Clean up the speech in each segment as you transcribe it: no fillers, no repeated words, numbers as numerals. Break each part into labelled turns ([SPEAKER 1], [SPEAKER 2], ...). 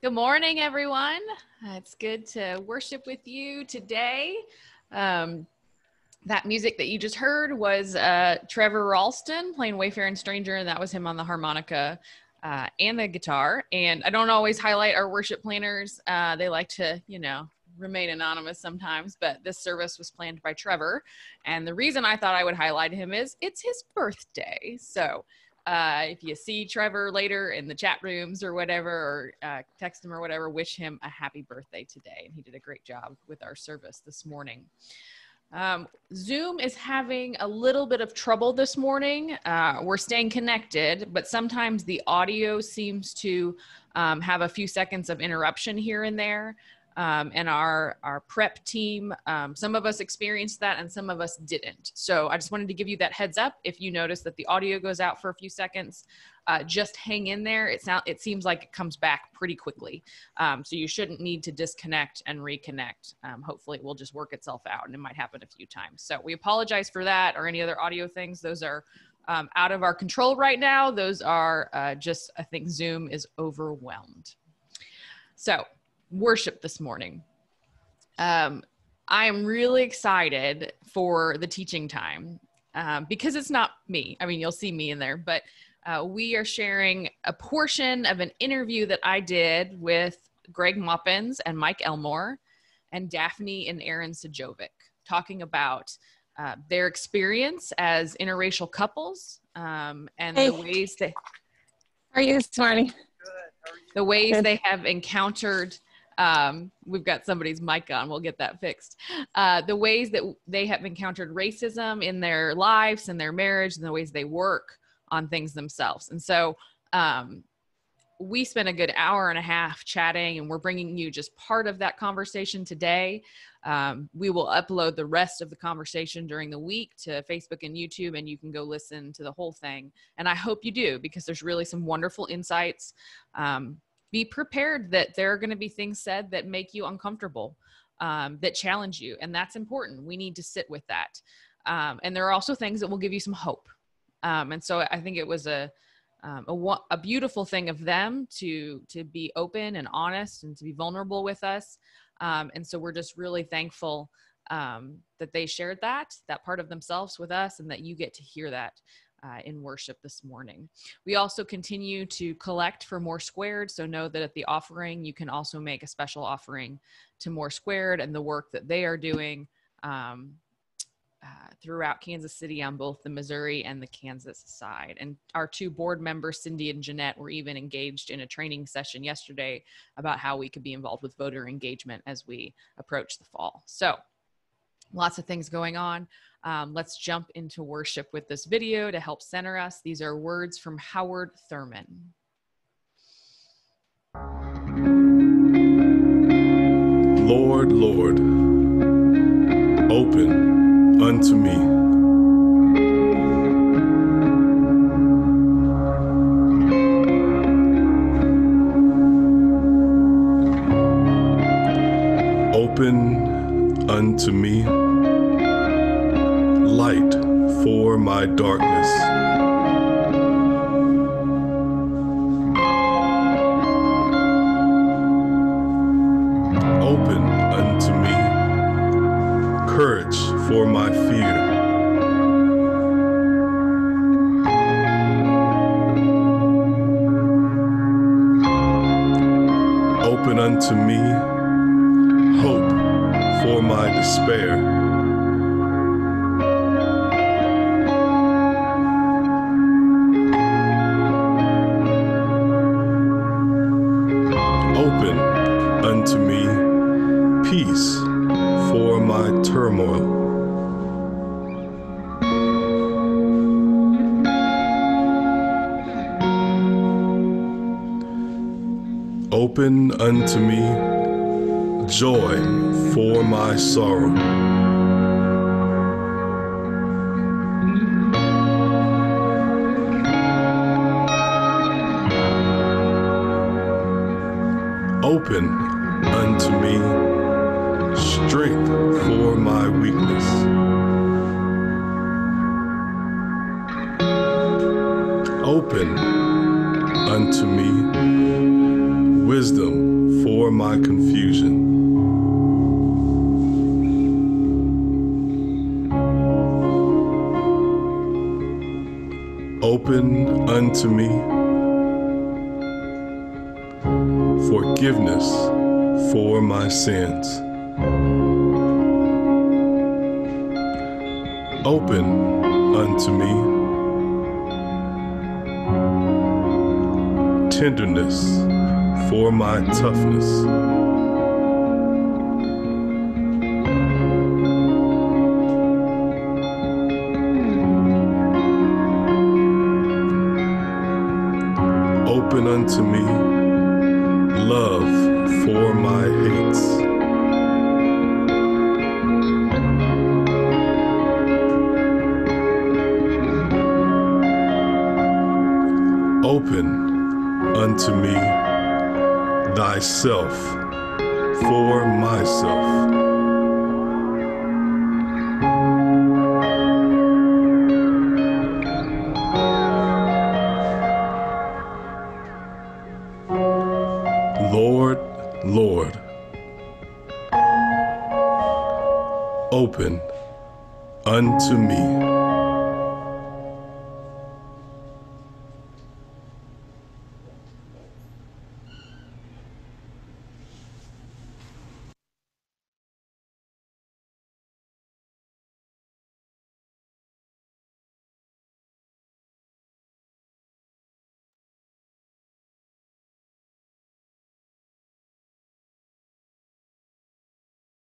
[SPEAKER 1] Good morning, everyone. It's good to worship with you today. That music that you just heard was Trevor Ralston playing Wayfaring Stranger, and that was him on the harmonica and the guitar. And I don't always highlight our worship planners. They like to, remain anonymous sometimes, but this service was planned by Trevor. And the reason I thought I would highlight him is it's his birthday. So if you see Trevor later in the chat rooms or whatever, or text him or whatever, wish him a happy birthday today. And he did a great job with our service this morning. Zoom is having a little bit of trouble this morning. We're staying connected, but sometimes the audio seems to have a few seconds of interruption here and there. And our prep team, some of us experienced that and some of us didn't. So I just wanted to give you that heads up. If you notice that the audio goes out for a few seconds, just hang in there. It seems like it comes back pretty quickly. So you shouldn't need to disconnect and reconnect. Hopefully it will just work itself out, and it might happen a few times. So we apologize for that or any other audio things. Those are out of our control right now. Those are just, I think Zoom is overwhelmed. So worship this morning. I am really excited for the teaching time because it's not me. I mean, you'll see me in there, but we are sharing a portion of an interview that I did with Greg Moppins and Mike Elmore and Daphne and Aaron Sajovic, talking about their experience as interracial couples and the ways that...
[SPEAKER 2] How are you this morning?
[SPEAKER 1] The ways they have encountered... we've got somebody's mic on. We'll get that fixed. The ways that they have encountered racism in their lives and their marriage, and the ways they work on things themselves. And so we spent a good hour and a half chatting, and we're bringing you just part of that conversation today. We will upload the rest of the conversation during the week to Facebook and YouTube, and you can go listen to the whole thing. And I hope you do, because there's really some wonderful insights. Be prepared that there are going to be things said that make you uncomfortable, that challenge you. And that's important. We need to sit with that. And there are also things that will give you some hope. And so I think it was a beautiful thing of them to be open and honest and to be vulnerable with us. And so we're just really thankful that they shared that part of themselves with us, and that you get to hear that in worship this morning. We also continue to collect for More Squared. So know that at the offering, you can also make a special offering to More Squared and the work that they are doing throughout Kansas City on both the Missouri and the Kansas side. And our two board members, Cindy and Jeanette, were even engaged in a training session yesterday about how we could be involved with voter engagement as we approach the fall. So lots of things going on. Let's jump into worship with this video to help center us. These are words from Howard Thurman.
[SPEAKER 3] Lord, Lord, open unto me open unto me light for my darkness. Open unto me courage for my fear. Open unto me hope for my despair. Open unto me peace for my turmoil. Open unto me joy for my sorrow. Open unto me strength for my weakness. Open unto me wisdom for my confusion. Open unto me forgiveness for my sins. Open unto me tenderness for my toughness. Open unto me love for my hates. Open unto me thyself for myself. Lord, Lord, open unto me.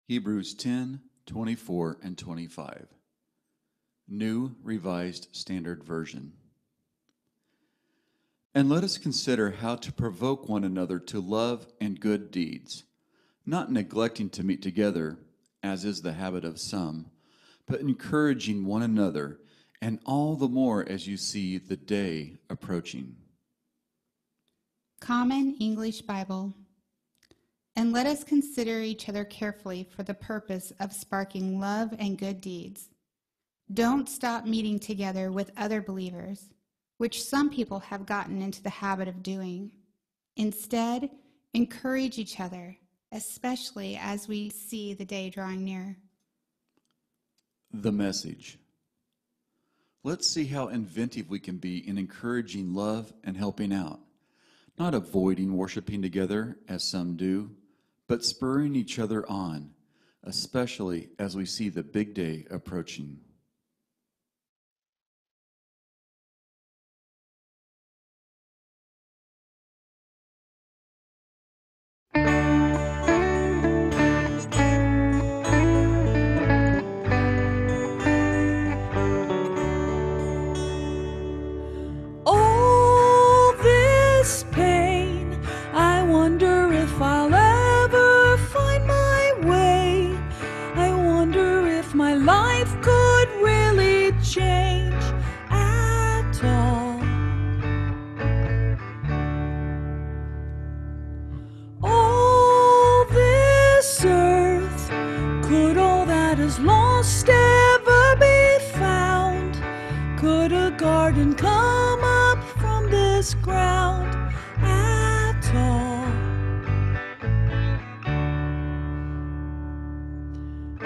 [SPEAKER 4] Hebrews 10, 24 and 25. New Revised Standard Version. And let us consider how to provoke one another to love and good deeds, not neglecting to meet together, as is the habit of some, but encouraging one another, and all the more as you see the day approaching.
[SPEAKER 5] Common English Bible. And let us consider each other carefully for the purpose of sparking love and good deeds. Don't stop meeting together with other believers, which some people have gotten into the habit of doing. Instead, encourage each other, especially as we see the day drawing near.
[SPEAKER 4] The Message. Let's see how inventive we can be in encouraging love and helping out, not avoiding worshiping together as some do, but spurring each other on, especially as we see the big day approaching.
[SPEAKER 6] All this pain, I wonder if I'll ever find my way. I wonder if my life could really change at all. All this earth, could all that is lost ever be found? Could a garden come up from this ground at all?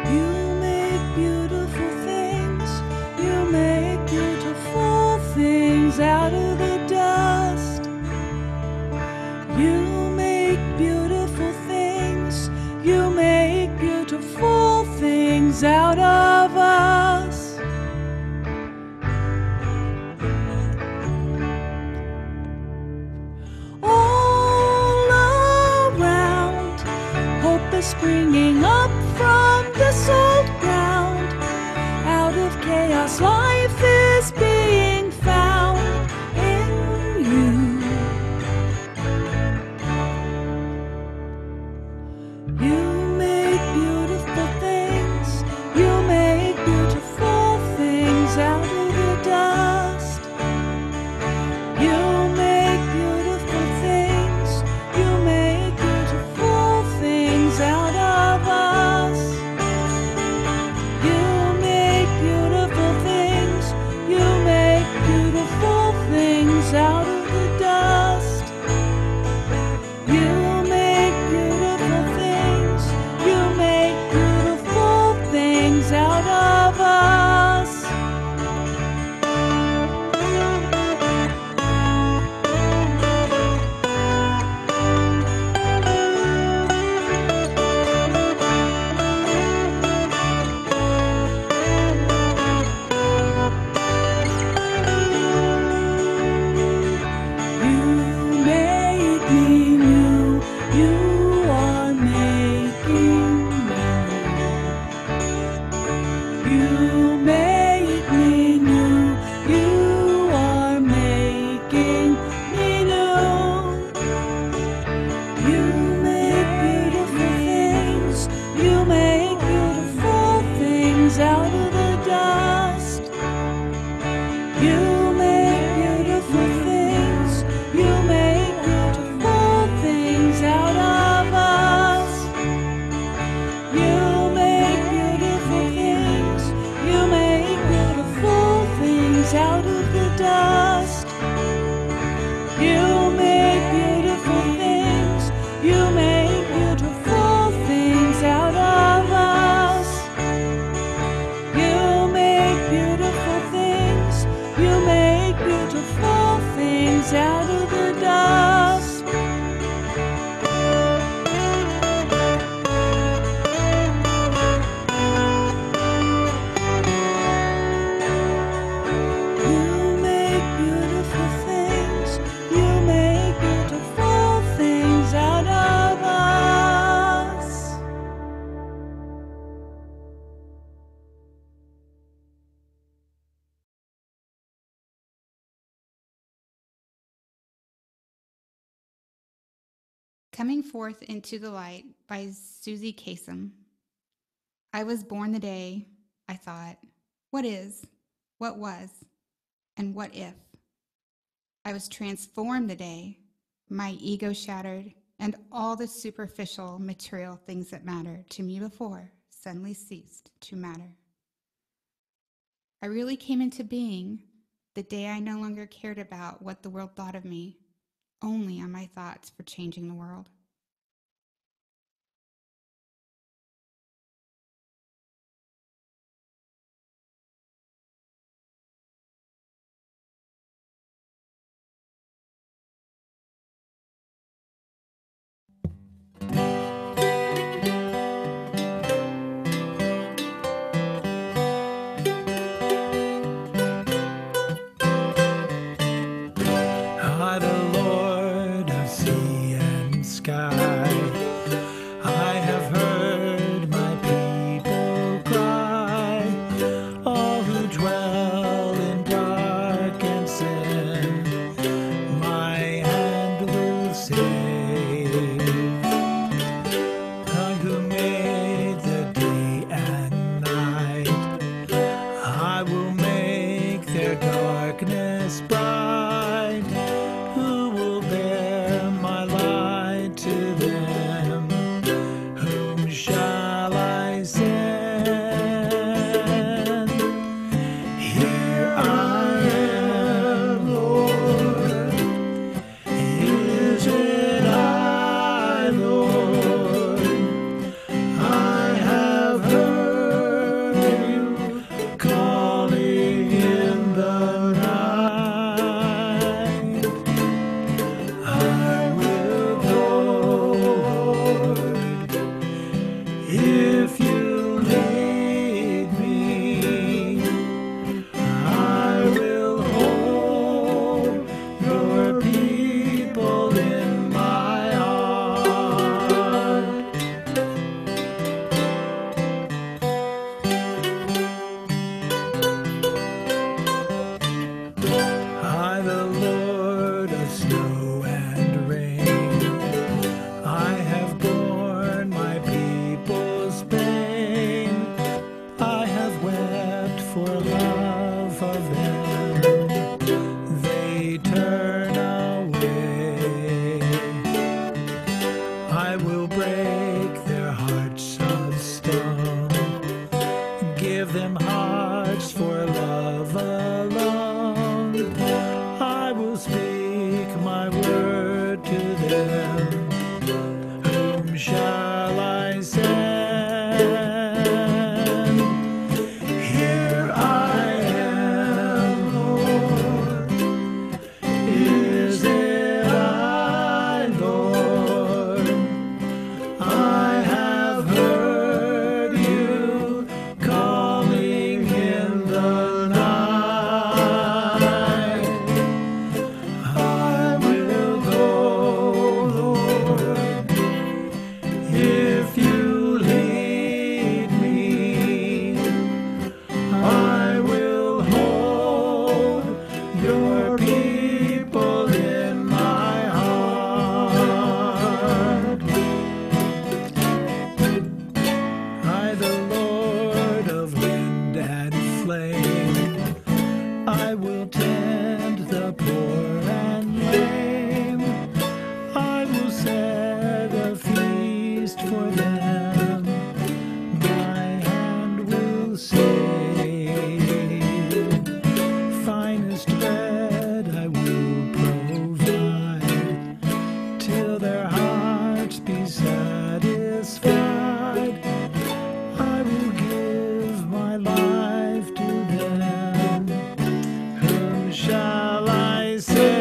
[SPEAKER 6] You make beautiful things, you make beautiful things out of the dust. You make beautiful things, you make beautiful things out of us. All around, hope is springing up from this old ground. Out of chaos, life is being found in you. You make beautiful things, you make beautiful things out of the dust. You make beautiful things, you make beautiful things out of us. things out of the dust. You make beautiful things, you make beautiful things out of us.
[SPEAKER 5] Coming Forth into the Light by Susie Kasem. I was born the day I thought, what is, what was, and what if? I was transformed the day my ego shattered and all the superficial material things that mattered to me before suddenly ceased to matter. I really came into being the day I no longer cared about what the world thought of me, only on my thoughts for changing the world.
[SPEAKER 7] I, the Lord of sea and sky, I have heard my people cry, all who dwell in dark and sin, my hand will save. I who made the day and night, I will make their darkness bright. Who will bear my light to them? Whom shall I send? Here I am, Lord. Is it I, Lord? I have heard you calling in the night. I will go, Lord, if you lead me. I will hold your people in my heart. I, the Lord of snow and rain, I have borne my people's pain. I have wept for love of them. They turn away. I will break their hearts of stone, give them hearts for love alone. I will speak my word to them. Whom shall I send? Here I am, Lord. Is it I, Lord? I have heard you calling in the night. I will go, Lord, if you lead me. I will hold your people in my heart. I, the Lord of wind and flame, I will tend the poor and lame. I will set a feast for them. My hand will save. Finest bread I will provide, till their hearts be satisfied. I will give my life to them. Whom shall I send?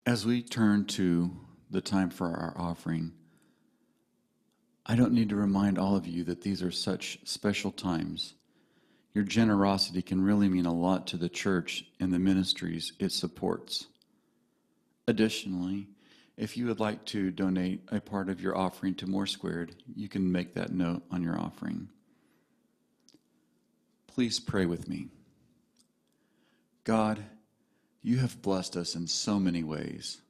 [SPEAKER 4] As we turn to the time for our offering, I don't need to remind all of you that these are such special times. Your generosity can really mean a lot to the church and the ministries it supports. Additionally, if you would like to donate a part of your offering to More Squared, you can make that note on your offering. Please pray with me. God, you have blessed us in so many ways.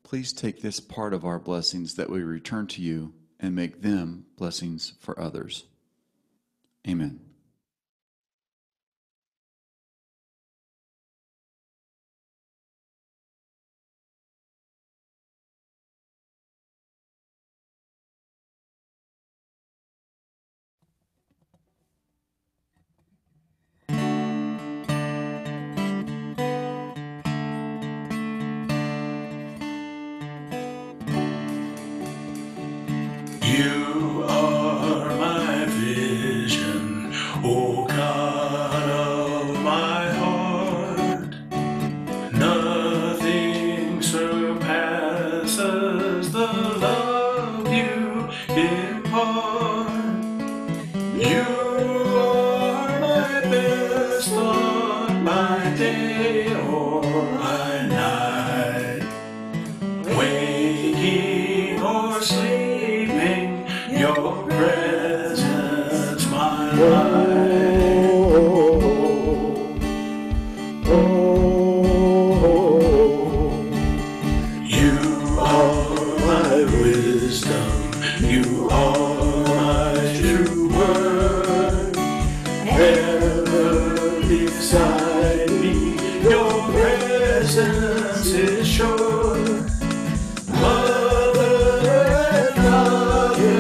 [SPEAKER 4] Please take this part of our blessings that we return to you and make them blessings for others. Amen.
[SPEAKER 3] You are my vision, O God of my heart. Nothing surpasses the love you impart. You are my best on my day or my night. Waking or sleeping, your presence my life. You are my wisdom, you are my true word. Ever beside me, your presence is sure. Mother and Father,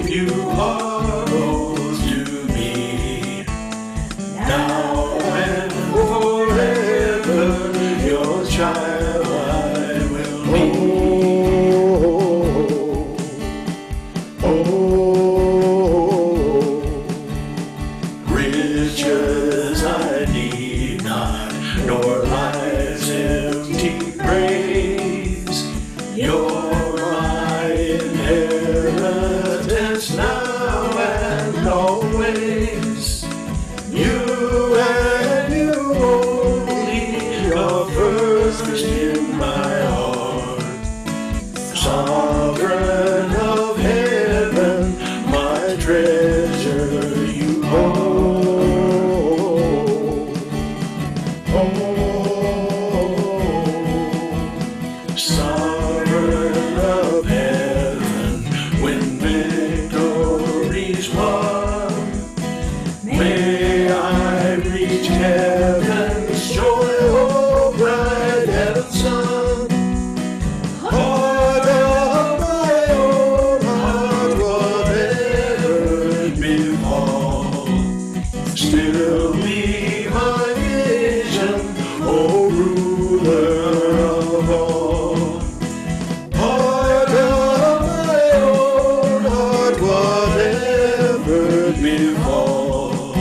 [SPEAKER 3] you are both to me. Now and forever, your child I will be. Riches I need not, nor life's empty praise. You're my inheritance now and always. You and you only are first in my heart. Sovereign of heaven, my treasure you hold. Sovereign of heaven, when victory's won, may I reach heaven's joy, oh bright heaven's sun. Heart of my own heart, whatever befall, still be my vision, O ruler of all. Heart of my own heart, whatever befall,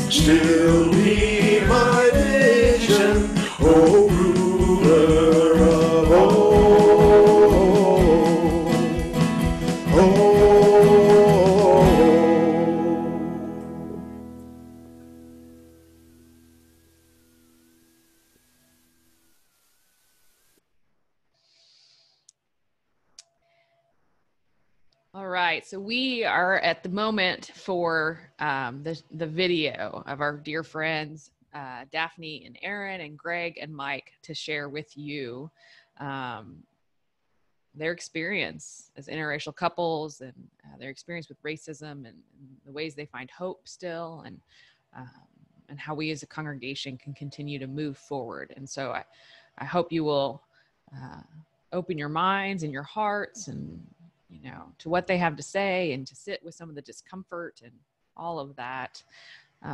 [SPEAKER 3] still be my vision, O ruler of all.
[SPEAKER 1] All right, so we are at the moment for the video of our dear friends Daphne and Aaron and Greg and Mike to share with you their experience as interracial couples and their experience with racism and the ways they find hope still, and how we as a congregation can continue to move forward. And so I hope you will open your minds and your hearts and to what they have to say, and to sit with some of the discomfort and all of that.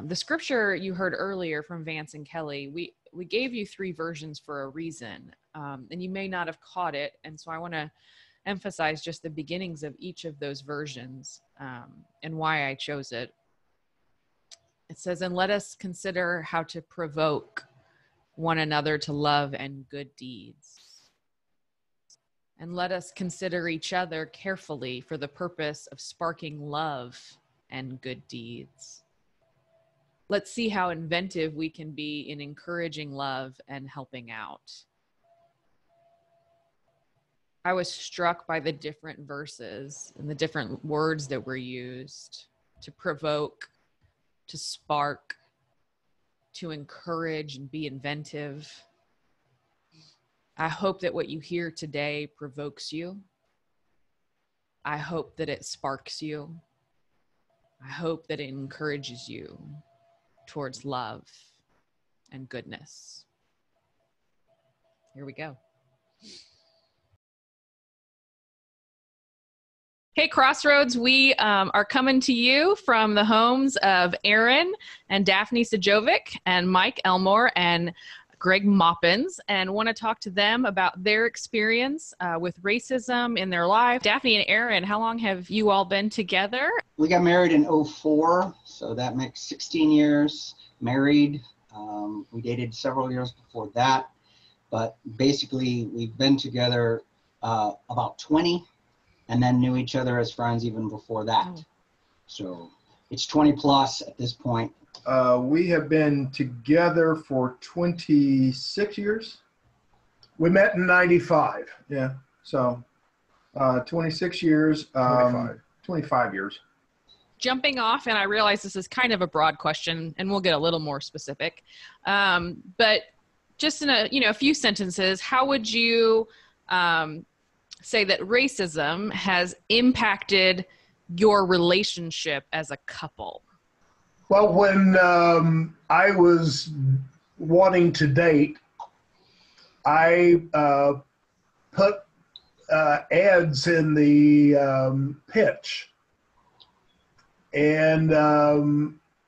[SPEAKER 1] The scripture you heard earlier from Vance and Kelly, we gave you 3 versions for a reason, and you may not have caught it. And so I want to emphasize just the beginnings of each of those versions and why I chose it. It says, "And let us consider how to provoke one another to love and good deeds. And let us consider each other carefully for the purpose of sparking love and good deeds. Let's see how inventive we can be in encouraging love and helping out. I was struck by the different verses and the different words that were used to provoke, to spark, to encourage and be inventive. I hope that what you hear today provokes you. I hope that it sparks you. I hope that it encourages you towards love and goodness. Here we go. Hey, Crossroads, we are coming to you from the homes of Aaron and Daphne Sajovic and Mike Elmore and Greg Moppins, and want to talk to them about their experience with racism in their life. Daphne and Aaron, how long have you all been together?
[SPEAKER 8] We got married in '04, so that makes 16 years married. We dated several years before that, but basically we've been together about 20, and then knew each other as friends even before that. Oh. So it's 20 plus at this point.
[SPEAKER 9] We have been together for 26 years. We met in 95. Yeah. So 26 years, 25 years.
[SPEAKER 1] Jumping off, and I realize this is kind of a broad question and we'll get a little more specific. But just in a few sentences, how would you say that racism has impacted your relationship as a couple?
[SPEAKER 9] Well, when I was wanting to date, I put ads in the pitch, and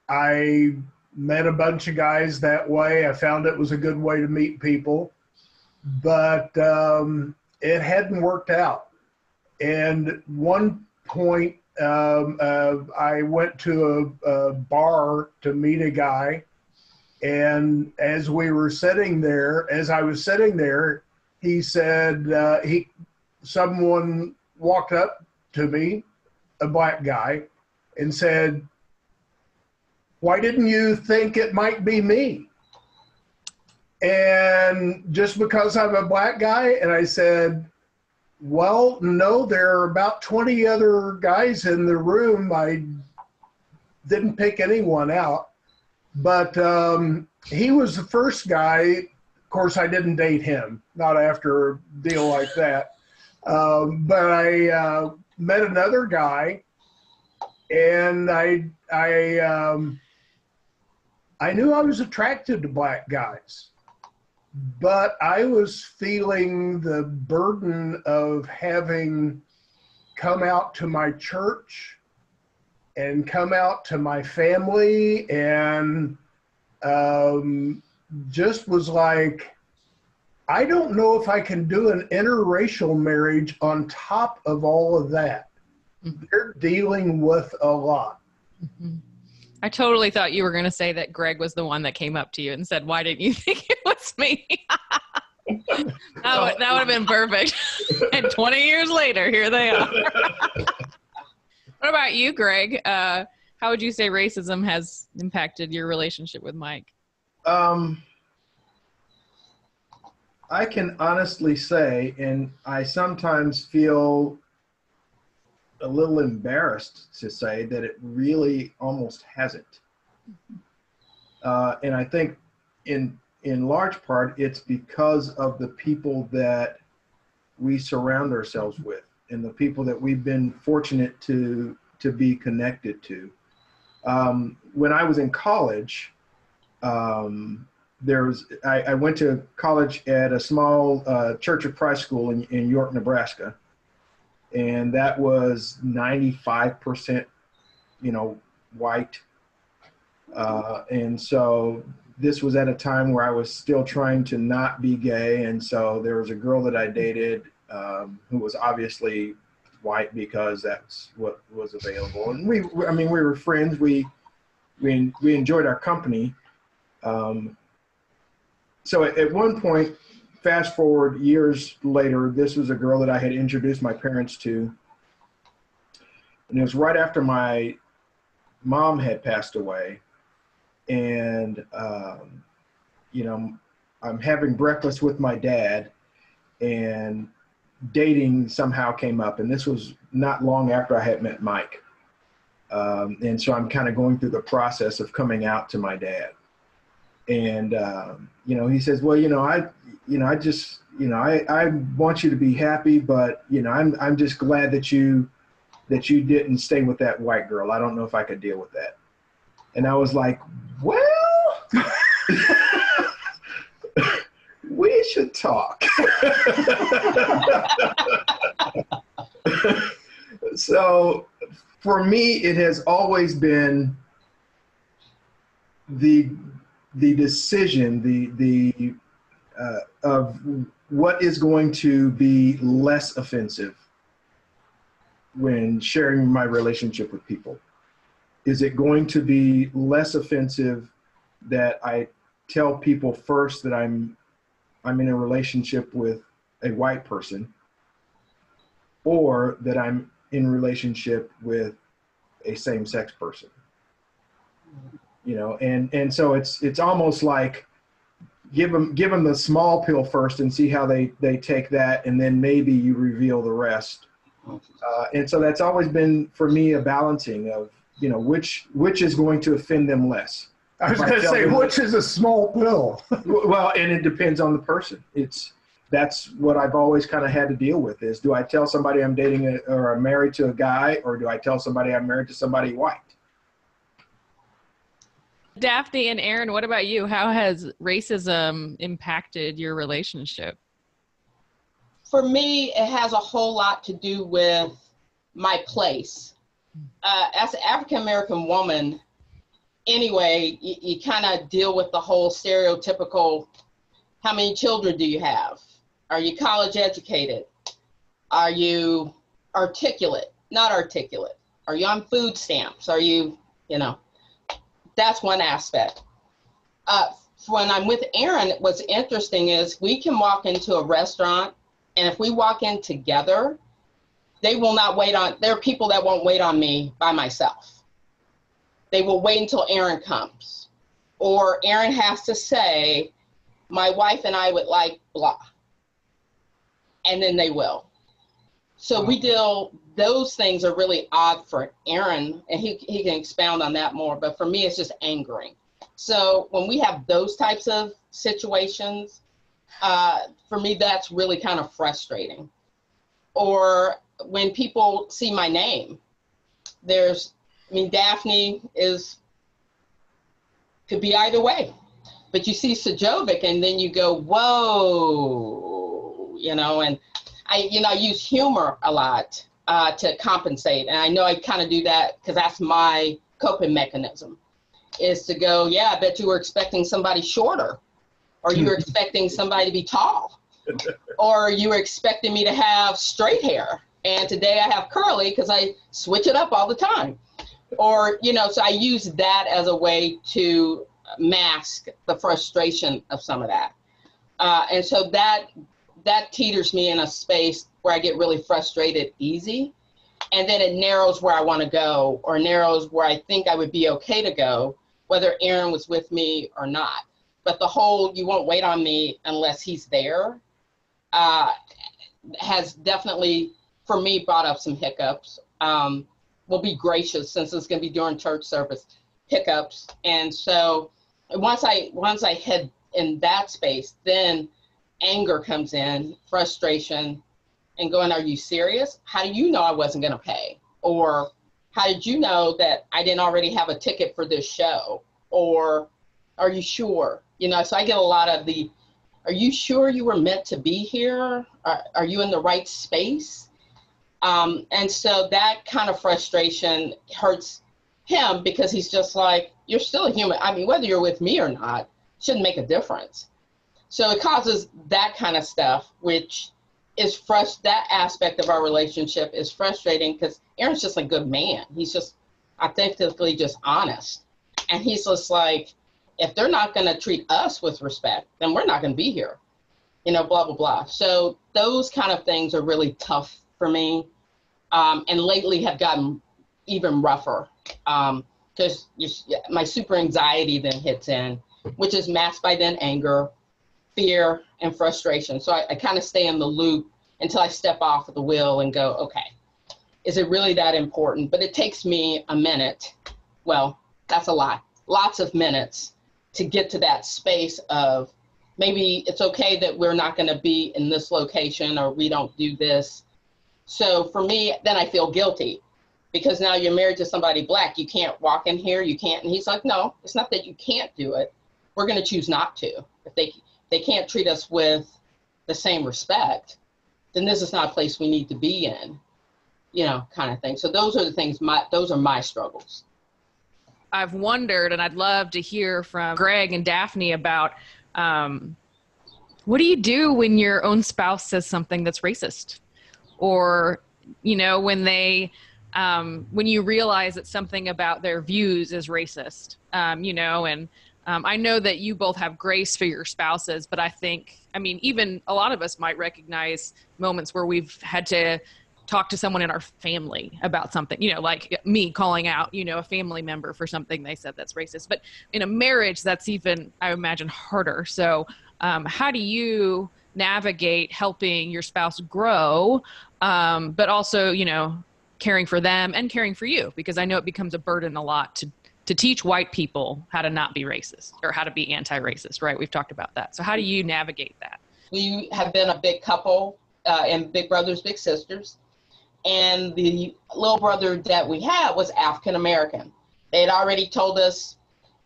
[SPEAKER 9] I met a bunch of guys that way. I found it was a good way to meet people, but it hadn't worked out. And one point, I went to a bar to meet a guy, and as I was sitting there, he said, someone walked up to me, a black guy, and said, "Why didn't you think it might be me?" And just because I'm a black guy, and I said, "Well, no, there are about 20 other guys in the room. I didn't pick anyone out." But he was the first guy. Of course, I didn't date him, not after a deal like that. But I met another guy, and I knew I was attracted to black guys. But I was feeling the burden of having come out to my church and come out to my family, and just was like, I don't know if I can do an interracial marriage on top of all of that. Mm-hmm. They're dealing with a lot.
[SPEAKER 1] Mm-hmm. I totally thought you were going to say that Greg was the one that came up to you and said, "Why didn't you think it was me?" That would have been perfect. And 20 years later, here they are. What about you, Greg? How would you say racism has impacted your relationship with Mike?
[SPEAKER 9] I can honestly say, and I sometimes feel a little embarrassed to say, that it really almost hasn't. And I think in large part, it's because of the people that we surround ourselves with and the people that we've been fortunate to be connected to. When I was in college, I went to college at a small Church of Christ school in York, Nebraska. And that was 95%, white. And so this was at a time where I was still trying to not be gay. And so there was a girl that I dated who was obviously white because that's what was available. And we were friends. We enjoyed our company. so at one point, fast forward years later, this was a girl that I had introduced my parents to. And it was right after my mom had passed away. And, you know, I'm having breakfast with my dad, and dating somehow came up. And this was not long after I had met Mike. And so I'm kind of going through the process of coming out to my dad. And, you know, he says, well, I want you to be happy, but, you know, I'm just glad that you didn't stay with that white girl. I don't know if I could deal with that. And I was like, well, we should talk. So for me, it has always been the decision, of what is going to be less offensive when sharing my relationship with people. Is it going to be less offensive that I tell people first that I'm in a relationship with a white person, or that I'm in a relationship with a same-sex person? You know, and so it's almost like give them the small pill first and see how they take that, and then maybe you reveal the rest. And so that's always been for me a balancing of, you know, which is going to offend them less.
[SPEAKER 10] I was going to say, which is a small pill.
[SPEAKER 9] Well, and it depends on the person. That's what I've always kind of had to deal with is, do I tell somebody I'm dating or I'm married to a guy, or do I tell somebody I'm married to somebody white?
[SPEAKER 1] Daphne and Aaron, what about you? How has racism impacted your relationship?
[SPEAKER 11] For me, it has a whole lot to do with my place. As an African-American woman, anyway, you kind of deal with the whole stereotypical, how many children do you have? Are you college educated? Are you articulate? Not articulate. Are you on food stamps? Are you, you know, that's one aspect. When I'm with Aaron, what's interesting is we can walk into a restaurant, and if we walk in together, they will not wait on, there are people that won't wait on me by myself. They will wait until Aaron comes. Or Aaron has to say, my wife and I would like blah. And then they will. So we deal, those things are really odd for Aaron, and he can expound on that more, but for me, it's just angering. So when we have those types of situations, for me, that's really kind of frustrating. Or when people see my name, Daphne could be either way, but you see Sajovic and then you go, whoa, you know, and I use humor a lot to compensate. And I know I kind of do that because that's my coping mechanism, is to go, yeah, I bet you were expecting somebody shorter, or you were expecting somebody to be tall, or you were expecting me to have straight hair. And today I have curly because I switch it up all the time. Or, you know, so I use that as a way to mask the frustration of some of that. And so that teeters me in a space where I get really frustrated easy. And then it narrows where I want to go, or narrows where I think I would be okay to go, whether Aaron was with me or not. But the whole, you won't wait on me unless he's there, has definitely, for me, brought up some hiccups. We'll be gracious, since it's going to be during church service, hiccups. And so once I head in that space, then anger comes in, frustration, and going, are you serious? How do you know I wasn't going to pay? Or how did you know that I didn't already have a ticket for this show? Or are you sure? You know, so I get a lot of the, are you sure you were meant to be here? Are you in the right space? And so that kind of frustration hurts him, because he's just like, you're still a human. I mean, whether you're with me or not, shouldn't make a difference. So it causes that kind of stuff, which is that aspect of our relationship is frustrating, because Aaron's just a good man. He's just authentically just honest. And he's just like, If they're not going to treat us with respect, then we're not going to be here, blah, blah, blah. So those kind of things are really tough for me. And lately have gotten even rougher because my super anxiety then hits in, which is masked by then anger, fear, and frustration. So I kind of stay in the loop until I step off of the wheel and go, okay, is it really that important? But it takes me a minute. Well, that's a lot, lots of minutes to get to that space of maybe it's okay that we're not going to be in this location or we don't do this. So for me, then I feel guilty because now you're married to somebody Black. You can't walk in here. You can't. And he's like, no, it's not that you can't do it. We're going to choose not to. If they can't treat us with the same respect, then this is not a place we need to be in, kind of thing. So those are the things, those are my struggles.
[SPEAKER 1] I've wondered, and I'd love to hear from Greg and Daphne about what do you do when your own spouse says something that's racist? Or, when when you realize that something about their views is racist, and I know that you both have grace for your spouses, but even a lot of us might recognize moments where we've had to talk to someone in our family about something, like me calling out, a family member for something they said that's racist. But in a marriage, that's even, I imagine, harder. So how do you navigate helping your spouse grow, but also, caring for them and caring for you? Because I know it becomes a burden a lot to teach white people how to not be racist or how to be anti-racist, right? We've talked about that. So how do you navigate that?
[SPEAKER 11] We have been a big couple and big brothers, big sisters. And the little brother that we had was African-American. They had already told us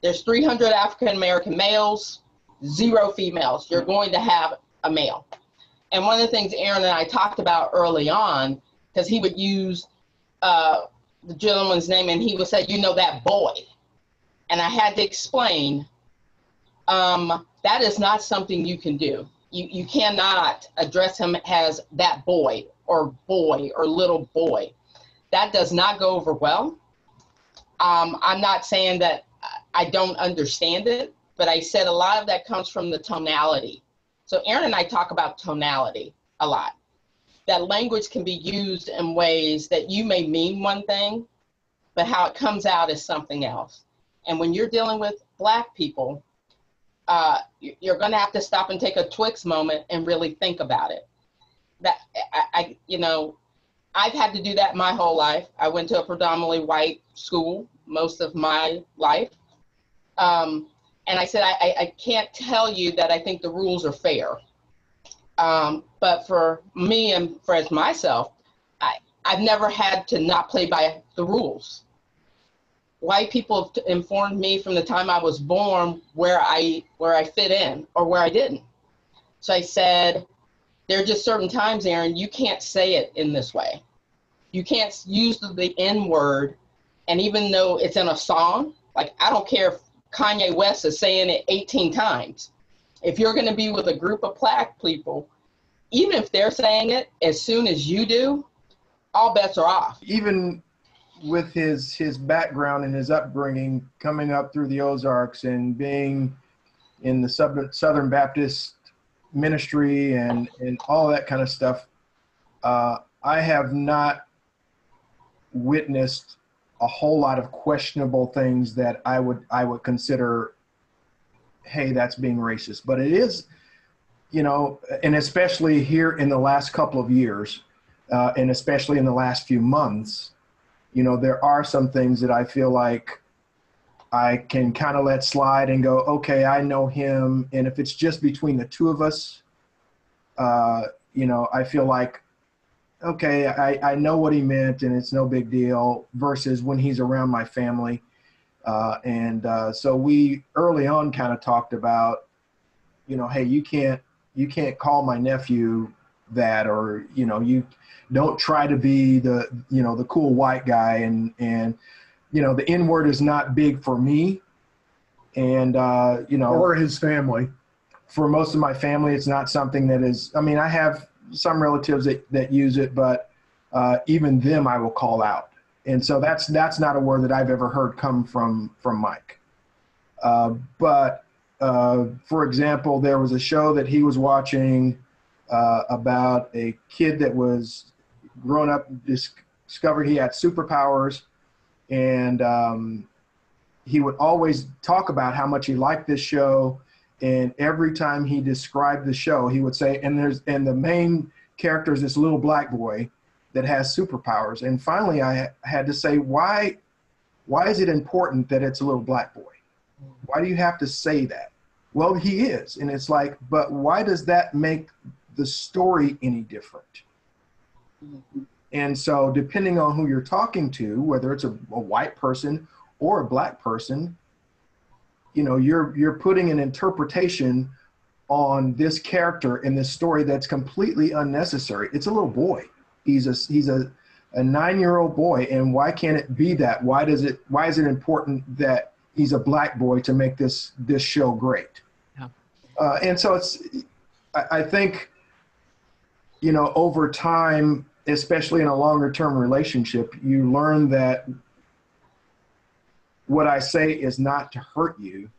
[SPEAKER 11] there's 300 African-American males, 0 females. You're going to have a male. And one of the things Aaron and I talked about early on, because he would use the gentleman's name and he would say, that boy. And I had to explain, that is not something you can do. You cannot address him as that boy or little boy. That does not go over well. I'm not saying that I don't understand it, but I said a lot of that comes from the tonality. So Aaron and I talk about tonality a lot. That language can be used in ways that you may mean one thing, but how it comes out is something else. And when you're dealing with Black people, you're going to have to stop and take a Twix moment and really think about it. That I've had to do that my whole life. I went to a predominantly white school most of my life. And I said, I can't tell you that I think the rules are fair. But for me and for myself, I've never had to not play by the rules. White people have informed me from the time I was born where I fit in or where I didn't. So I said, there are just certain times, Aaron, you can't say it in this way. You can't use the N word. And even though it's in a song, like I don't care if Kanye West is saying it 18 times. If you're going to be with a group of Black people, even if they're saying it as soon as you do, all bets are off.
[SPEAKER 9] Even with his background and his upbringing, coming up through the Ozarks and being in the Southern Baptist ministry and all that kind of stuff, I have not witnessed a whole lot of questionable things that I would consider, hey, that's being racist. But it is, and especially here in the last couple of years, and especially in the last few months, there are some things that I feel like I can kind of let slide and go, okay, I know him. And if it's just between the two of us, I feel like, okay, I know what he meant and it's no big deal, versus when he's around my family. So we early on kind of talked about, hey, you can't call my nephew that, or, you don't try to be the cool white guy. And the N word is not big for me. And,
[SPEAKER 10] or his family.
[SPEAKER 9] For most of my family, it's not something that is, I have some relatives that use it, but even them I will call out. And so that's not a word that I've ever heard come from Mike. But for example, there was a show that he was watching about a kid that was grown up, discovered he had superpowers, and he would always talk about how much he liked this show. And every time he described the show, he would say, and the main character is this little black boy that has superpowers. And finally, I had to say, why is it important that it's a little black boy? Why do you have to say that? Well, he is. And it's like, but why does that make the story any different? And so depending on who you're talking to, whether it's a white person or a black person, you know, you're putting an interpretation on this character in this story that's completely unnecessary. It's a little boy. He's a 9-year-old boy, and why can't it be that? Why is it important that he's a black boy to make this show great?
[SPEAKER 1] Yeah.
[SPEAKER 9] And so I think, you know, over time, especially in a longer term relationship, you learn that what I say is not to hurt you.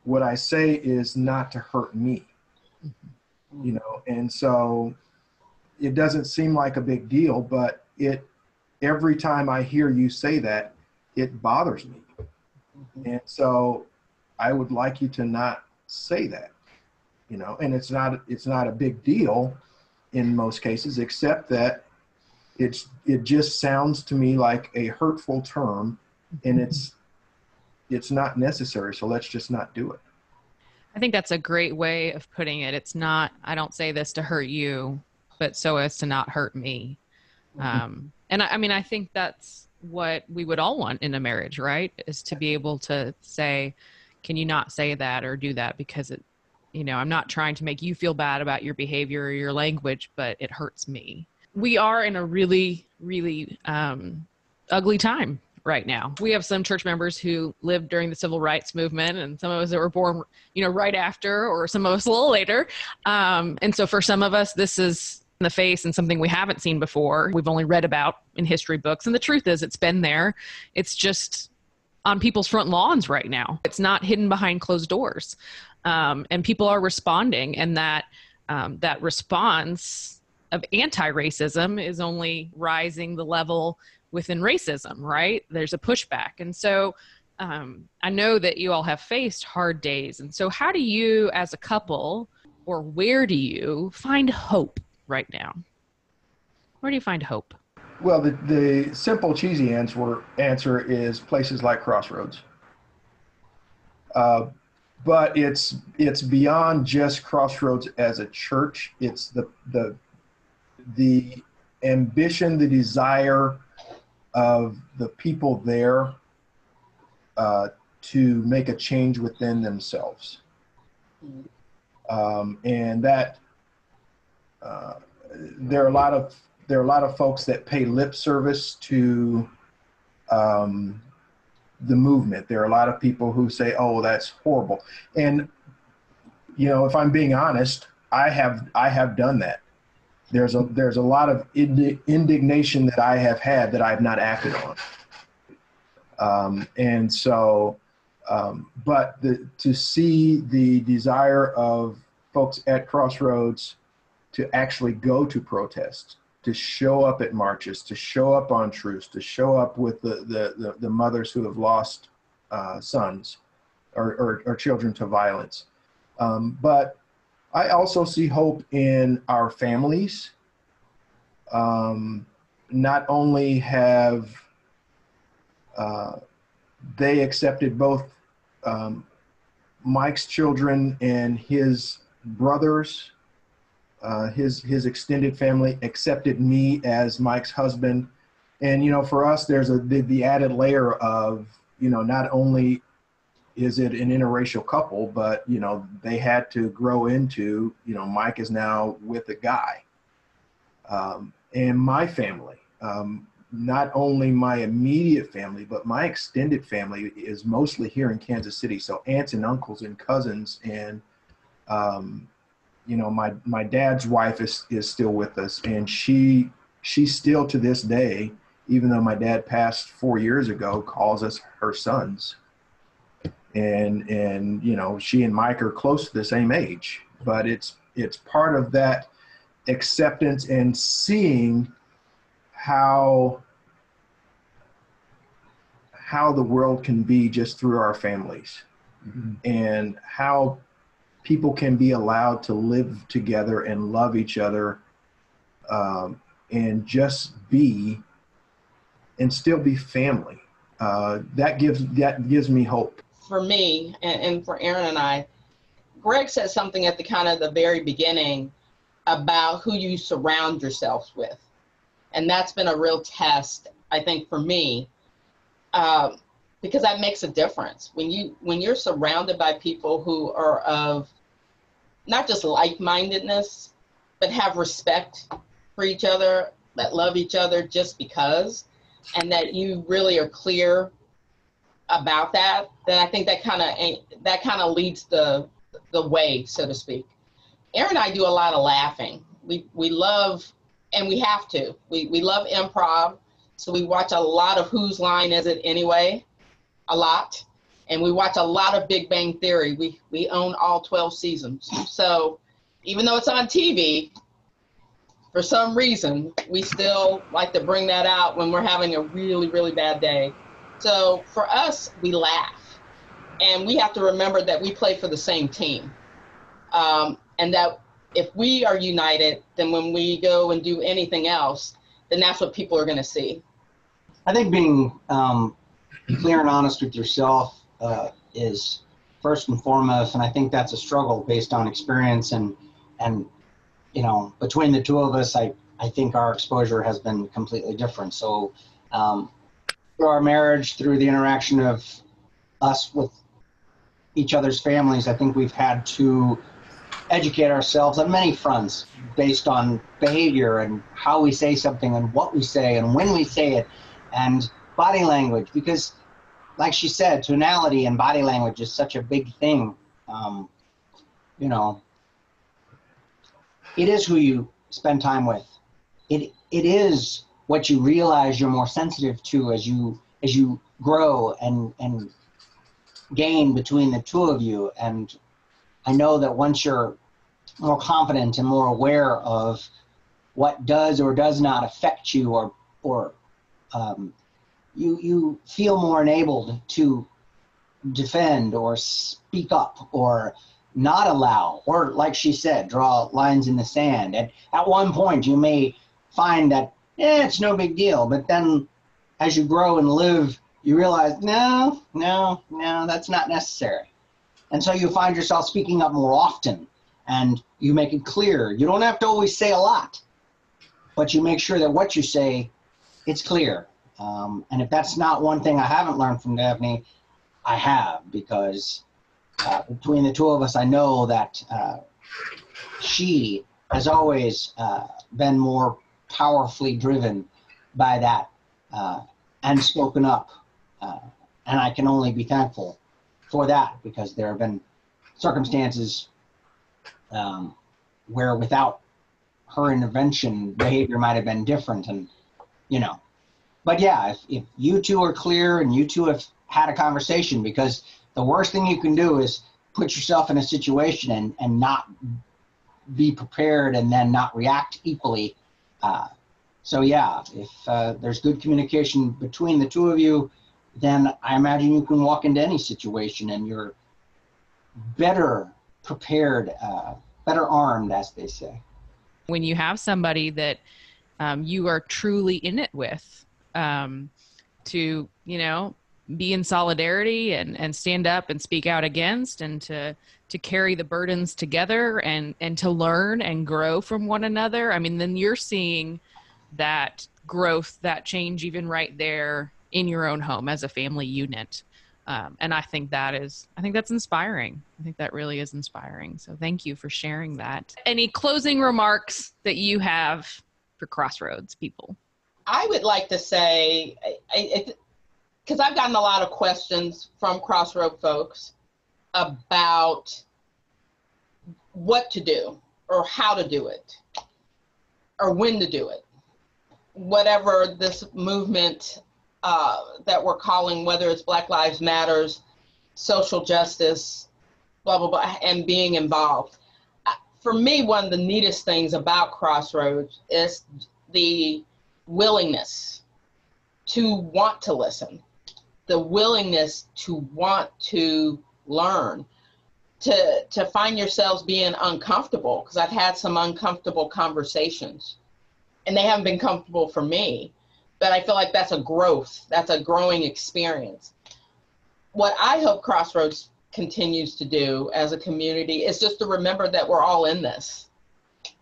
[SPEAKER 9] What I say is not to hurt me, you know? And so it doesn't seem like a big deal, but every time I hear you say that, it bothers me. And so I would like you to not say that, you know, and it's not a big deal in most cases, except that it just sounds to me like a hurtful term, and it's not necessary. So let's just not do it.
[SPEAKER 1] I think that's a great way of putting it. It's not, I don't say this to hurt you, but so as to not hurt me. And I mean, I think that's what we would all want in a marriage, right? Is to be able to say, can you not say that or do that? Because it, you know, I'm not trying to make you feel bad about your behavior or your language, but it hurts me. We are in a really, really ugly time right now. We have some church members who lived during the civil rights movement, and some of us that were born, you know, right after, or some of us a little later. And so for some of us, this is in the face and something we haven't seen before. We've only read about in history books. And the truth is, it's been there. It's just on people's front lawns right now. It's not hidden behind closed doors. And people are responding, and that response of anti-racism is only rising the level within racism, right? There's a pushback. And so I know that you all have faced hard days. And so how do you as a couple, or where do you find hope right now? Where do you find hope?
[SPEAKER 9] Well, the simple, cheesy answer is places like Crossroads. But it's beyond just Crossroads as a church. It's the ambition, the desire of the people there to make a change within themselves. And that there are a lot of folks that pay lip service to the movement. There are a lot of people who say, "Oh, that's horrible." And you know, if I'm being honest, I have done that. There's a lot of indignation that I have had that I have not acted on. And so, but to see the desire of folks at Crossroads to actually go to protests, to show up at marches, to show up on truce, to show up with the mothers who have lost sons or children to violence. But I also see hope in our families. Not only have they accepted both Mike's children and his brothers, his extended family accepted me as Mike's husband. And, you know, for us, there's the added layer of, you know, not only is it an interracial couple, but, you know, they had to grow into, you know, Mike is now with a guy. And my family, not only my immediate family, but my extended family is mostly here in Kansas City. So aunts and uncles and cousins, and, you know, my dad's wife is still with us, and she still to this day, even though my dad passed 4 years ago, calls us her sons. and you know, she and Mike are close to the same age, but it's part of that acceptance and seeing how the world can be just through our families, and how people can be allowed to live together and love each other, and just be, and still be family. That gives me hope.
[SPEAKER 11] For me, and for Aaron and I, Greg said something at the kind of the very beginning about who you surround yourself with. And that's been a real test, I think, for me, because that makes a difference. When you're surrounded by people who are of not just like-mindedness, but have respect for each other, that love each other just because, and that you really are clear about that, then I think that kind of leads the way, so to speak. Aaron and I do a lot of laughing. We love, and we have to. We love improv, so we watch a lot of Whose Line Is It Anyway? A lot. And we watch a lot of Big Bang Theory. We own all 12 seasons. So even though it's on TV, for some reason, we still like to bring that out when we're having a really, really bad day. So for us, we laugh. And we have to remember that we play for the same team. And that if we are united, then when we go and do anything else, then that's what people are going to see.
[SPEAKER 8] I think being clear and honest with yourself is first and foremost, and I think that's a struggle based on experience, and you know, between the two of us, I think our exposure has been completely different. So through our marriage, through the interaction of us with each other's families, I think we've had to educate ourselves on many fronts based on behavior and how we say something and what we say and when we say it and body language, because like she said, tonality and body language is such a big thing. You know, it is who you spend time with. It is what you realize you're more sensitive to as you grow and gain between the two of you. And I know that once you're more confident and more aware of what does or does not affect you, or you feel more enabled to defend or speak up or not allow, or like she said, draw lines in the sand. And at one point you may find that it's no big deal, but then as you grow and live, you realize no, that's not necessary. And so you find yourself speaking up more often, and you make it clear. You don't have to always say a lot, but you make sure that what you say, it's clear. And if that's not one thing I haven't learned from Daphne, I have, because between the two of us, I know that she has always been more powerfully driven by that and spoken up. And I can only be thankful for that, because there have been circumstances where without her intervention, behavior might have been different. And, you know, but yeah, if you two are clear and you two have had a conversation, because the worst thing you can do is put yourself in a situation and not be prepared and then not react equally. So yeah, if there's good communication between the two of you, then I imagine you can walk into any situation and you're better prepared, better armed, as they say.
[SPEAKER 1] When you have somebody that you are truly in it with, to, you know, be in solidarity and stand up and speak out against, and to carry the burdens together and to learn and grow from one another. I mean, then you're seeing that growth, that change even right there in your own home as a family unit. And I think that's inspiring. I think that really is inspiring. So thank you for sharing that. Any closing remarks that you have for Crossroads people?
[SPEAKER 11] I would like to say, because I've gotten a lot of questions from Crossroad folks about what to do or how to do it or when to do it. Whatever this movement that we're calling, whether it's Black Lives Matters social justice, blah, blah, blah, and being involved. For me, one of the neatest things about Crossroads is the willingness to want to listen, the willingness to want to learn, to find yourselves being uncomfortable, because I've had some uncomfortable conversations and they haven't been comfortable for me, but I feel like that's a growth, that's a growing experience. What I hope Crossroads continues to do as a community is just to remember that we're all in this,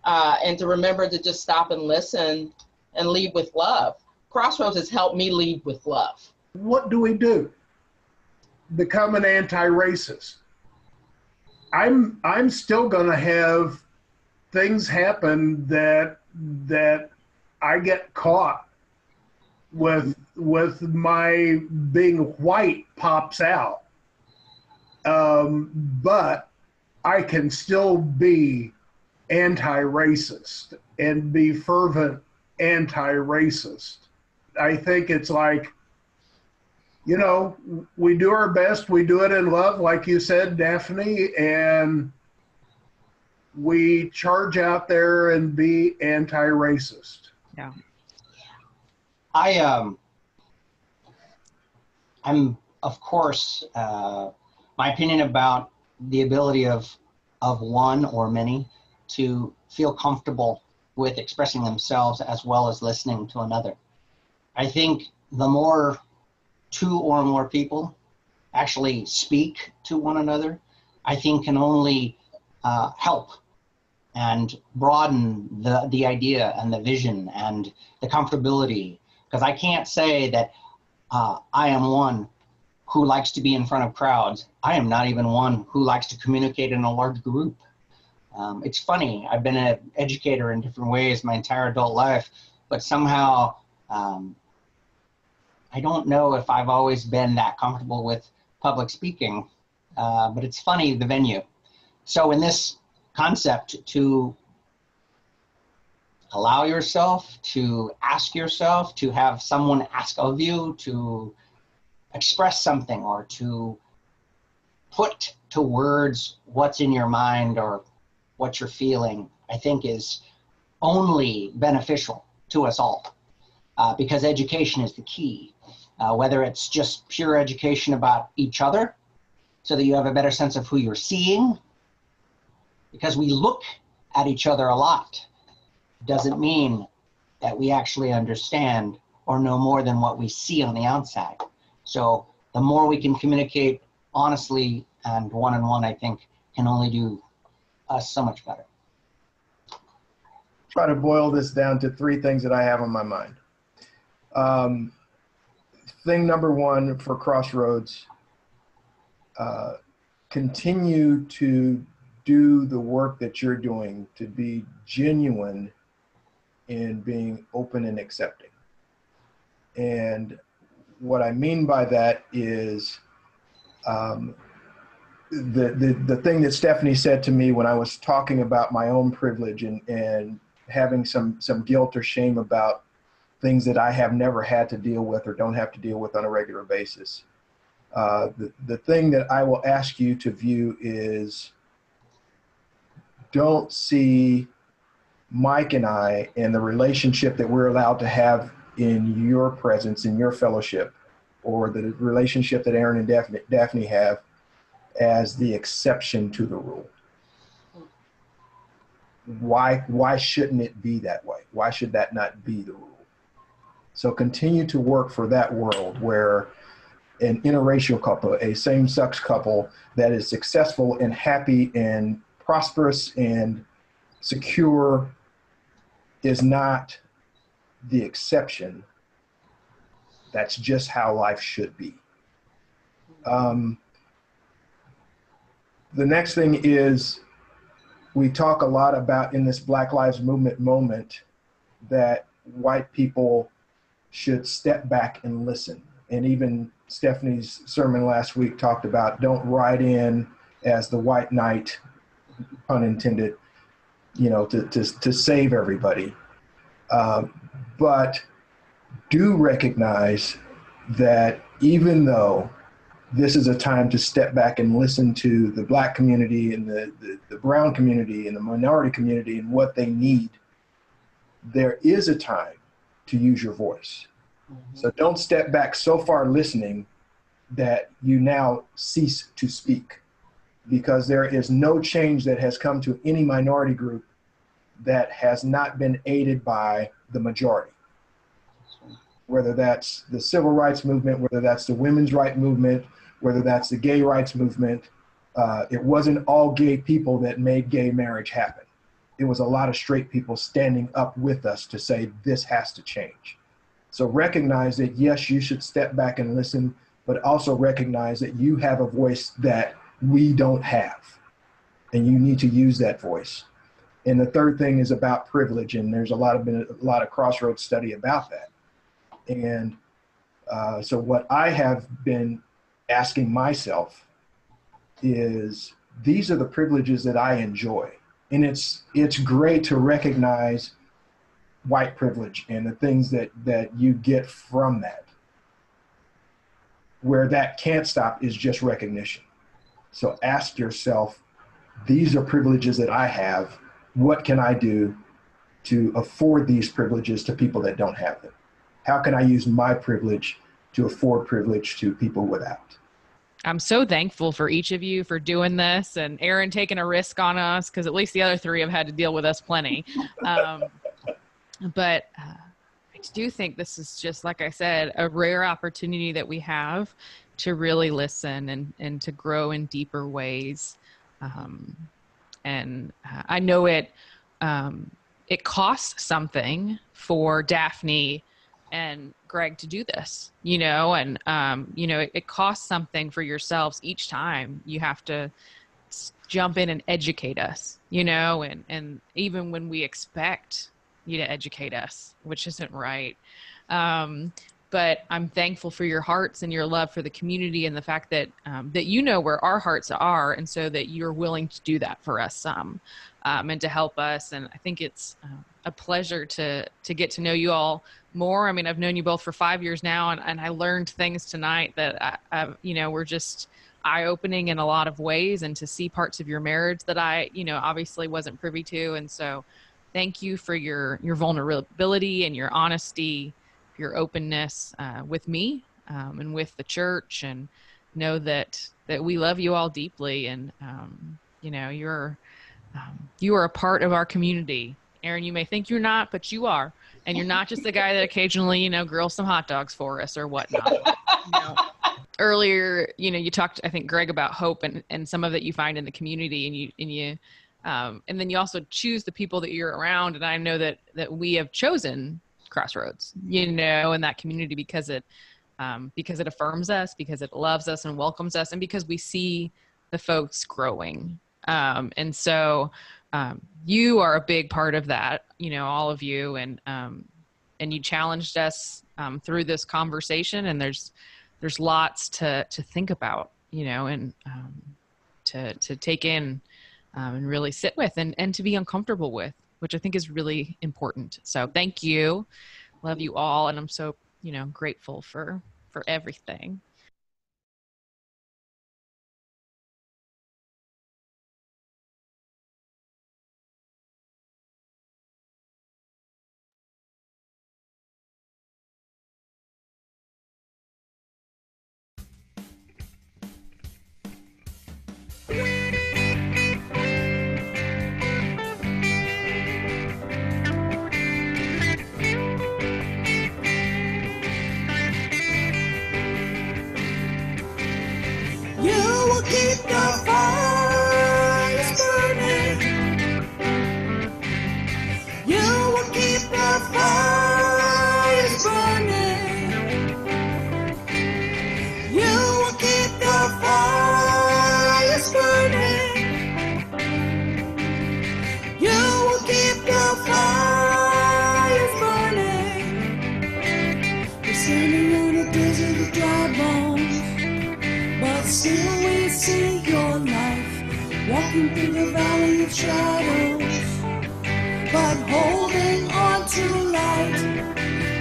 [SPEAKER 11] and to remember to just stop and listen and lead with love. Crossroads has helped me lead with love.
[SPEAKER 10] What do we do? Become an anti-racist. I'm still going to have things happen that I get caught with my being white pops out. But I can still be anti-racist and be fervent anti-racist. I think it's like, you know, we do our best. We do it in love, like you said, Daphne, and we charge out there and be anti-racist.
[SPEAKER 1] Yeah.
[SPEAKER 8] I'm, of course, my opinion about the ability of one or many to feel comfortable with expressing themselves as well as listening to another. I think the more two or more people actually speak to one another, I think can only help and broaden the idea and the vision and the comfortability. Because I can't say that I am one who likes to be in front of crowds. I am not even one who likes to communicate in a large group. It's funny, I've been an educator in different ways my entire adult life, but somehow I don't know if I've always been that comfortable with public speaking, but it's funny, the venue. So in this concept, to allow yourself, to ask yourself, to have someone ask of you, to express something or to put to words what's in your mind or what you're feeling, I think is only beneficial to us all, because education is the key. Whether it's just pure education about each other so that you have a better sense of who you're seeing, because we look at each other a lot, doesn't mean that we actually understand or know more than what we see on the outside. So the more we can communicate honestly and one-on-one, I think can only do us so much better.
[SPEAKER 9] Try to boil this down to three things that I have on my mind. Thing number one for Crossroads, continue to do the work that you're doing, to be genuine in being open and accepting. And what I mean by that is the thing that Stephanie said to me when I was talking about my own privilege and having some guilt or shame about things that I have never had to deal with or don't have to deal with on a regular basis. The thing that I will ask you to view is, don't see Mike and I and the relationship that we're allowed to have in your presence, in your fellowship, or the relationship that Aaron and Daphne have as the exception to the rule. Why shouldn't it be that way? Why should that not be the rule? So continue to work for that world where an interracial couple, a same-sex couple that is successful and happy and prosperous and secure is not the exception. That's just how life should be. The next thing is, we talk a lot about in this Black Lives Movement moment that white people should step back and listen. And even Stephanie's sermon last week talked about don't ride in as the white knight, pun intended, you know, to save everybody. But do recognize that even though this is a time to step back and listen to the Black community and the brown community and the minority community and what they need. There is a time to use your voice. So don't step back so far listening that you now cease to speak, because there is no change that has come to any minority group that has not been aided by the majority. Whether that's the civil rights movement, whether that's the women's rights movement, whether that's the gay rights movement, it wasn't all gay people that made gay marriage happen. It was a lot of straight people standing up with us to say this has to change. So recognize that, yes, you should step back and listen, but also recognize that you have a voice that we don't have, and you need to use that voice. And the third thing is about privilege, and there's been a lot of Crossroads study about that. And so what I have been asking myself is, these are the privileges that I enjoy. And it's great to recognize white privilege and the things that you get from that. Where that can't stop is just recognition. So ask yourself, these are privileges that I have. What can I do to afford these privileges to people that don't have them? How can I use my privilege to afford privilege to people without?
[SPEAKER 1] I'm so thankful for each of you for doing this, and Aaron taking a risk on us, because at least the other three have had to deal with us plenty. But I do think this is just, like I said, a rare opportunity that we have to really listen and to grow in deeper ways. And I know it costs something for Daphne and Greg to do this, and, it costs something for yourselves each time you have to jump in and educate us, and even when we expect you to educate us, which isn't right. But I'm thankful for your hearts and your love for the community, and the fact that that where our hearts are, and so that you're willing to do that for us and to help us. And I think it's a pleasure to get to know you all more. I mean, I've known you both for 5 years now, and I learned things tonight that were just eye-opening in a lot of ways, and to see parts of your marriage that I obviously wasn't privy to. And so thank you for your vulnerability and your honesty, your openness with me and with the church, and know that we love you all deeply. And you are a part of our community. Aaron, you may think you're not, but you are. And you're not just the guy that occasionally grills some hot dogs for us or whatnot. Earlier, you talked, I think, Greg, about hope and some of that you find in the community, and then you also choose the people that you're around. And I know that we have chosen Crossroads, in that community because it affirms us, because it loves us and welcomes us, and because we see the folks growing. And so you are a big part of that, all of you, and you challenged us through this conversation, and there's lots to think about, and to take in and really sit with and to be uncomfortable with, which I think is really important. So thank you. Love you all. And I'm so, grateful for everything.
[SPEAKER 6] Keep the fires burning. You will keep the fires burning. You will keep the fires burning. You will keep the fires burning. We're standing on a desert of dry bones, but still we see your life, walking through the valley of shadows, but holding on to light.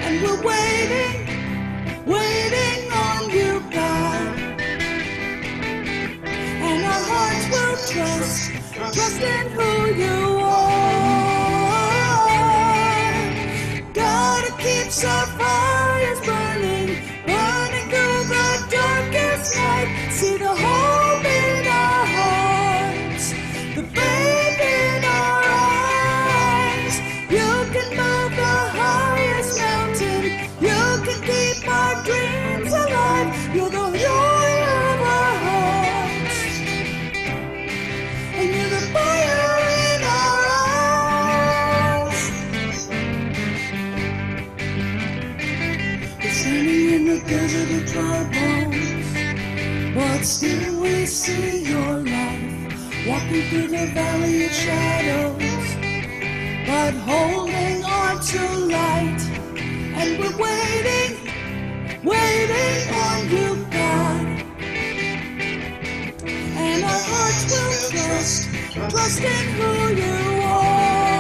[SPEAKER 6] And we're waiting on you, God. trust, trust in who you are. God who keeps our fires burning, burning through the darkest night. See the hope in our hearts, the faith in our eyes. You can move the highest mountain, you can keep our dreams alive. You're the joy of our hearts, and you're the fire in our eyes. We're standing in the desert of dry bones, but still we see your light. Walking through the valley of shadows, but holding on to light. And we're waiting, waiting on you, God. And our hearts will trust, trust in who you are.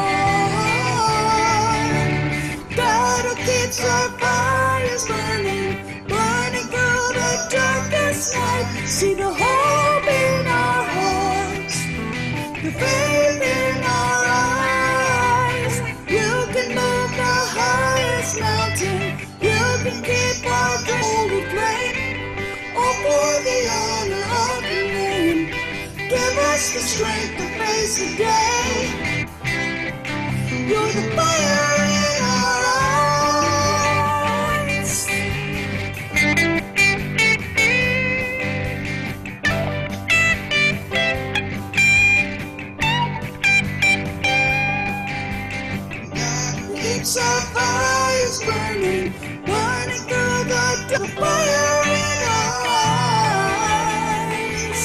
[SPEAKER 6] God who keeps our fires burning, burning through the darkest night. See the hope in our hearts, the faith in our eyes. You can move the highest mountain, you can keep our holy flame. All for the honor of your name. Give us the strength to face the day. You're the fire in our eyes. Keeps our fires burning, burning through the fire in our eyes.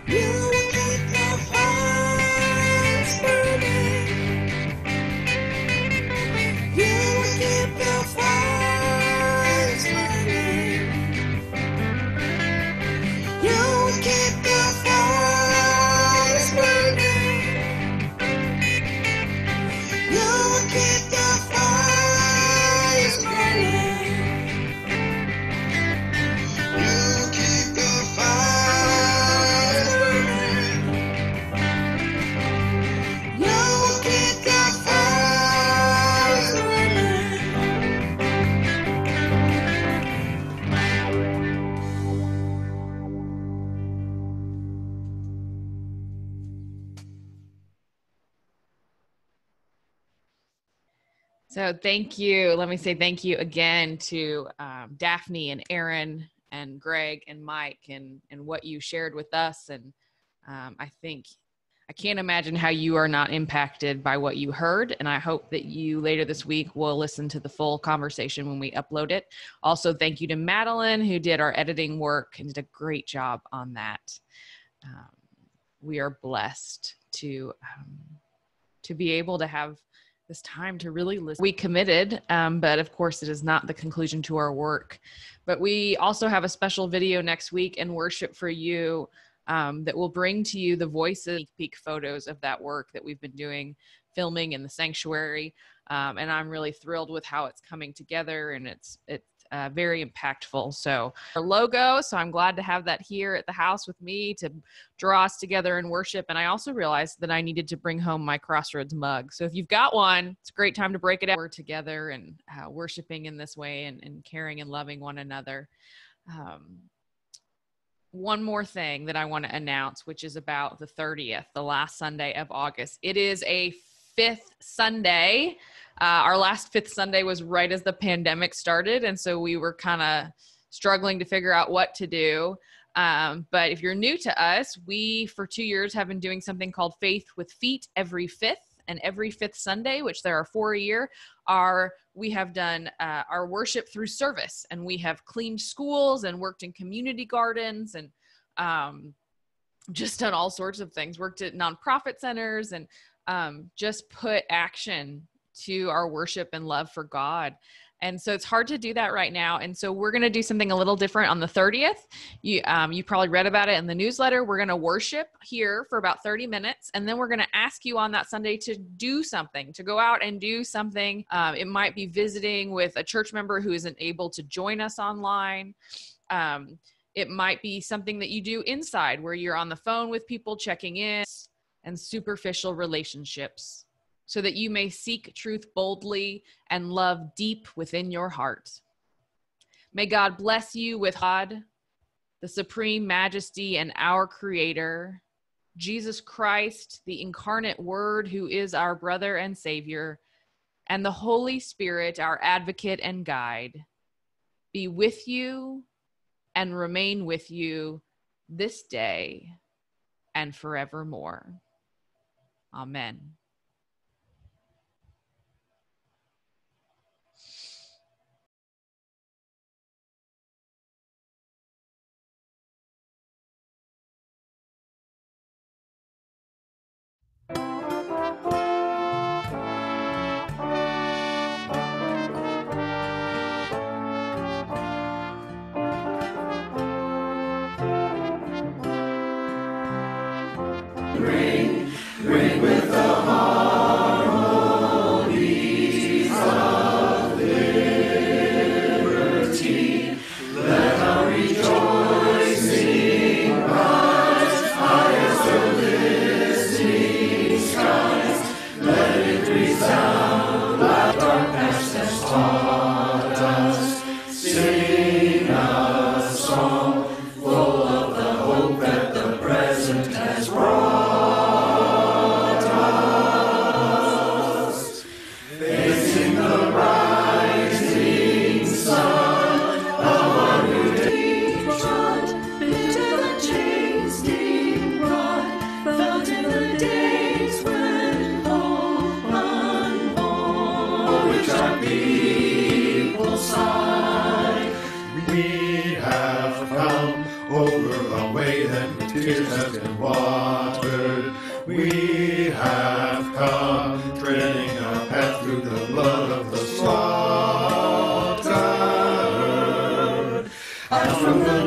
[SPEAKER 6] You will keep the fires burning. You will keep the fires burning. You will keep the fires burning. You will keep the fires burning. You will keep the fires burning. You will keep the fires burning.
[SPEAKER 1] So thank you. Let me say thank you again to Daphne and Aaron and Greg and Mike and what you shared with us. And I think I can't imagine how you are not impacted by what you heard. And I hope that you later this week will listen to the full conversation when we upload it. Also, thank you to Madeline, who did our editing work and did a great job on that. We are blessed to be able to have this time to really listen. We committed, but of course it is not the conclusion to our work. But we also have a special video next week in worship for you that will bring to you the voices, peek photos of that work that we've been doing, filming in the sanctuary. And I'm really thrilled with how it's coming together, and it's very impactful. So our logo, so I'm glad to have that here at the house with me to draw us together in worship. And I also realized that I needed to bring home my Crossroads mug. So if you've got one, it's a great time to break it out. We're together and worshiping in this way and caring and loving one another. One more thing that I want to announce, which is about the 30th, the last Sunday of August. It is a fifth Sunday. Our last fifth Sunday was right as the pandemic started. And so we were kind of struggling to figure out what to do. But if you're new to us, we for 2 years have been doing something called Faith with Feet every fifth. And every fifth Sunday, which there are 4 a year, we have done our worship through service. And we have cleaned schools and worked in community gardens and just done all sorts of things, worked at nonprofit centers and just put action to our worship and love for God. And so it's hard to do that right now. And so we're going to do something a little different on the 30th. You probably read about it in the newsletter. We're going to worship here for about 30 minutes. And then we're going to ask you on that Sunday to do something, to go out and do something. It might be visiting with a church member who isn't able to join us online. It might be something that you do inside where you're on the phone with people checking in, and superficial relationships, so that you may seek truth boldly and love deep within your heart. May God bless you with God, the supreme majesty and our creator, Jesus Christ, the incarnate word who is our brother and savior, and the Holy Spirit, our advocate and guide, be with you and remain with you this day and forevermore. Amen.
[SPEAKER 12] Ring with the harmonies of liberty. Let our rejoicing rise high as the listening skies. Let it resound like darkness has taught us. Sing a song full of the hope that the present has brought. Tears have been watered. We have come, treading a path through the blood of the slaughtered. Out from the